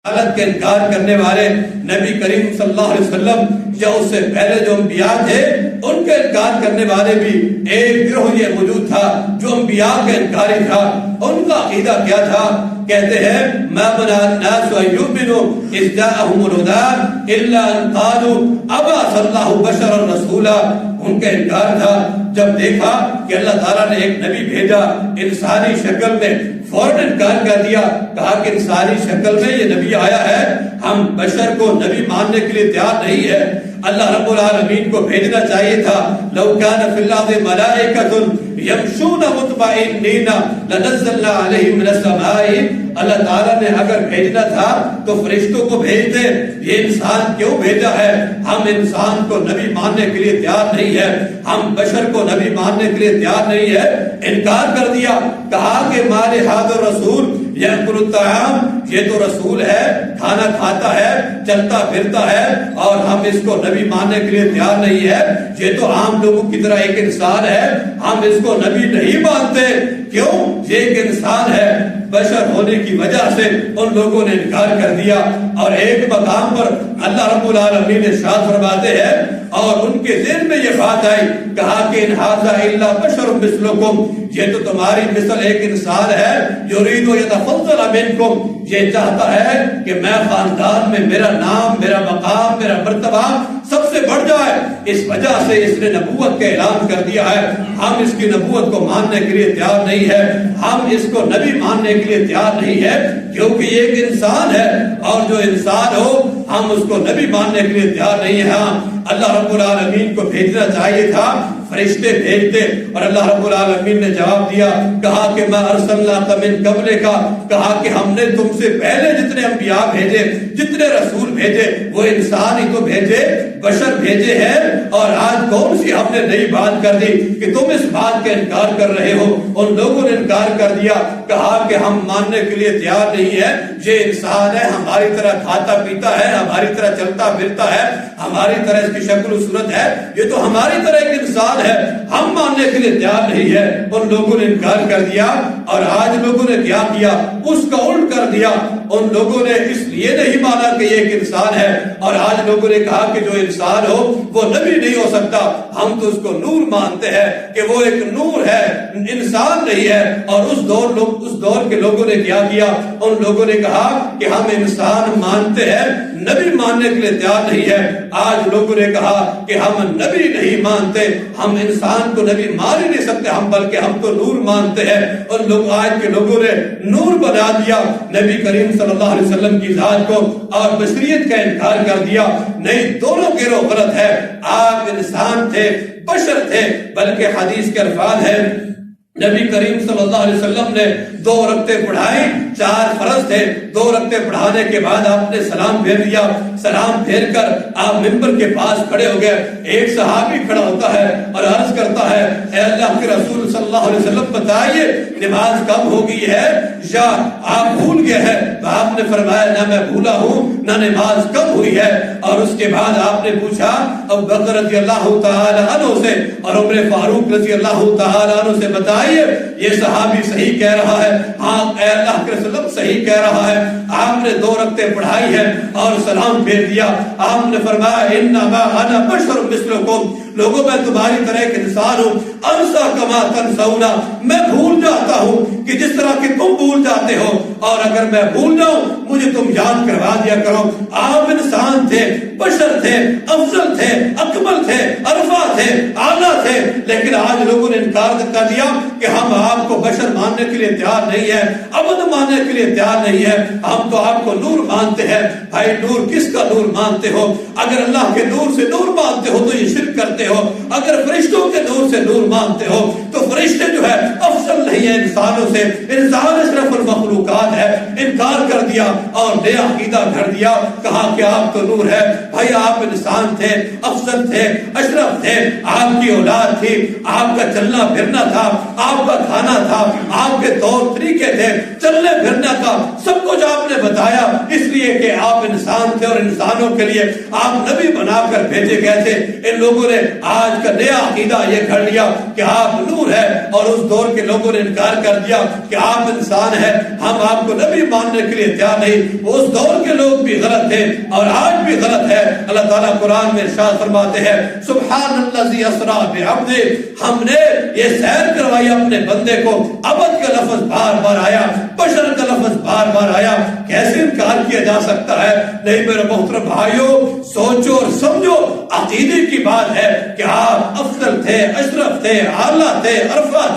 رسالت کا انکار کرنے والے نبی کریم صلی اللہ علیہ وسلم یا اس سے پہلے جو انبیاء تھے ان کا انکار کرنے والے بھی ایک گروہ یہ موجود تھا جو انبیاء کا انکاری تھا. ان کا عقیدہ کیا تھا؟ کہتے ہیں ما منع الناس ان يؤمنوا اذ جاءهم الهدى الا ان قالوا ابعث الله بشرا رسولا. ان کا انکار تھا جب دیکھا کہ اللہ تعالیٰ نے ایک نبی بھیجا انسانی شکل میں، فوراً انکار کر دیا. کہا کہ انسانی شکل میں یہ نبی آیا ہے، ہم بشر کو نبی ماننے کے لیے تیار نہیں ہے. اللہ رب العالمین کو بھیجنا چاہیے تھا لو کان فی الارض ملائکۃ یمشون مطمئنین لنزلنا علیہم من السماء. اللہ تعالیٰ نے اگر بھیجنا تھا تو فرشتوں کو بھیج دے. یہ انسان کیوں بھیجا ہے؟ ہم انسان کو نبی ماننے کے لیے تیار نہیں ہے، ہم بشر کو نبی ماننے کے لیے تیار نہیں ہے. انکار کر دیا. کہا کہ مال ھذا الرسول یاکل الطعام، یہ تو رسول ہے، کھانا کھاتا ہے، چلتا پھرتا ہے، اور ہم اس کو نبی ماننے کے لیے تیار نہیں ہے. یہ تو عام لوگوں کی طرح ایک انسان ہے، ہم اس کو نبی نہیں مانتے. کیوں؟ یہ ایک انسان ہے. بشر ہونے کی وجہ سے ان لوگوں نے انکار کر دیا. اور ایک مقام پر اللہ رب العالمین ارشاد فرماتے ہیں اور ان کے ذہن میں یہ بات آئی، کہا کہ ان ھذا الا بشر مثلکم، یہ تو تمہاری مثل ایک انسان ہے. یرید یتفضل منکم، یہ چاہتا ہے کہ میں خاندان میں میرا نام، میرا مقام، میرا مرتبہ سب سے بڑھ جائے. اس وجہ سے اس نے نبوت کا اعلان کر دیا ہے. ہم اس کی نبوت کو ماننے کے لیے تیار نہیں ہے، ہم اس کو نبی ماننے کے لیے تیار نہیں ہے، کیونکہ یہ ایک انسان ہے، اور جو انسان ہو ہم اس کو نبی ماننے کے لیے تیار نہیں ہے. ہاں اللہ رب العالمین کو بھیجنا چاہیے تھا، فرشتے بھیجتے. اور اللہ رب العالمین نے جواب دیا، کہا کہ ما ارسلناک من قبلک، کہا کہ ہم نے تم سے پہلے جتنے انبیاء بھیجے، جتنے رسول بھیجے، وہ انسان ہی تو بھیجے، بشر بھیجے ہیں. اور آج کون سی ہم نے نئی بات کر دی کہ تم اس بات کا انکار کر رہے ہو؟ ان لوگوں نے انکار کر دیا. کہا کہ ہم ماننے کے لیے تیار نہیں ہے، یہ انسان ہے، ہماری طرح کھاتا پیتا ہے، ہماری طرح چلتا پھرتا ہے، ہماری طرح اس کی شکل و صورت ہے، یہ تو ہماری طرح ایک انسان ہے، ہم ماننے کے لیے تیار نہیں ہے. ان لوگوں نے انکار کر دیا. اور آج لوگوں نے کیا کیا؟ اس کا الٹ کر دیا. ان لوگوں نے اس لیے نہیں مانا کہ یہ ایک انسان ہے، اور آج لوگوں نے کہا کہ جو انسان ہو وہ نبی نہیں ہو سکتا، ہم تو اس کو نور مانتے ہیں کہ وہ ایک نور ہے، انسان نہیں ہے. اور اس دور کے لوگوں نے کیا کیا؟ ان لوگوں نے کہا کہ ہم انسان مانتے ہیں، نبی ماننے کے لیے تیار نہیں ہے. آج لوگوں نے کہا کہ ہم نبی نہیں مانتے، ہم انسان کو نبی مان ہی نہیں سکتے، بلکہ ہم تو نور مانتے ہیں. ان لوگ آج کے لوگوں نے نور بنا دیا نبی کریم صلی اللہ علیہ وسلم کی ذات کو، اور بشریت کا انکار کر دیا. نہیں، دونوں گروہ غلط ہے. آپ انسان تھے، بشر تھے، بلکہ حدیث کے الفاظ ہیں نبی کریم صلی اللہ علیہ وسلم نے 2 رکعتیں پڑھائی، 4 فرض تھے. 2 رکعتیں پڑھانے کے بعد آپ نے سلام پھیر دیا. سلام پھیر کر آپ منبر کے پاس کھڑے ہو گئے. ایک صحابی کھڑا ہوتا ہے اور عرض کرتا ہے، اے اللہ کے رسول صلی اللہ علیہ وسلم بتائیے نماز کب ہو گئی ہے، یا آپ بھول گئے ہیں؟ تو آپ نے فرمایا نہ میں بھولا ہوں نہ نماز کب ہوئی ہے. اور اس کے بعد آپ نے پوچھا ابو بکر رضی اللہ تعالی عنہ سے اور عمر فاروق رضی اللہ تعالی عنہ سے، بتائیے یہ صحابی صحیح کہہ رہا ہے؟ ہاں اے اللہ کے رسول صحیح کہہ رہا ہے. آپ نے 2 رکعتیں پڑھائی ہیں اور سلام پھیر دیا. آپ نے فرمایا انما انا بشر مثلکم، لوگوں میں تمہاری طرح ایک انسان ہوں. انسا کما تنسون، میں بھول جاتا ہوں کہ جس طرح کہ تم بھول جاتے ہو، اور اگر میں بھول جاؤں مجھے تم یاد کروا دیا کرو. آپ انسان تھے، بشر تھے، افضل تھے، اکمل تھے، ارفع تھے، اعلیٰ تھے، لیکن آج لوگوں نے انکار کر دیا کہ ہم آپ کو بشر ماننے کے لیے تیار نہیں ہے، ابد ماننے کے لیے تیار نہیں ہے، ہم تو آپ کو نور مانتے ہیں. بھائی نور کس کا نور مانتے ہو؟ اگر اللہ کے نور سے نور مانتے ہو تو یہ شرک کرتے ہو. اگر فرشتوں کے نور سے نور مانتے ہو تو فرشتے جو ہے افضل نہیں ہے انسانوں سے، انسان اشرف المخلوقات ہے. انکار کر دیا اور نیا عقیدہ گھڑ دیا. کہا کہ آپ تو نور ہے. بھائی آپ انسان تھے، افضل تھے، اشرف تھے، آپ کی اولاد تھی، آپ کا چلنا پھرنا تھا، آپ کا کھانا تھا، آپ کے طور طریقے تھے، چلنے پھرنا کا سب کچھ آپ نے بتایا، اس لیے کہ آپ انسان تھے اور انسانوں کے لیے آپ نبی بنا کر بھیجے گئے تھے. ان لوگوں نے آج کا نیا عقیدہ یہ گھڑ لیا کہ آپ نور ہے، اور اس دور کے لوگوں نے انکار کر دیا کہ آپ انسان ہے، ہم آپ کو نبی ماننے کے لیے تیار نہیں. اس دور کے لوگ بھی غلط تھے اور آج بھی غلط ہے۔ اللہ تعالیٰ قرآن میں ارشاد فرماتے ہیں سبحان الذی اسریٰ بعبدہ، ہم نے یہ سیر کروائی اپنے بندے کو، عبد کا لفظ بار بار آیا، بشر کا لفظ بار بار آیا، کیسے انکار کیا جا سکتا ہے؟ نہیں میرے محترم بھائیوں، سوچو اور سمجھو، عقیدے کی بات ہے کہ آپ افضل تھے، اشرف تھے، اعلیٰ تھے، عرفہ تھے۔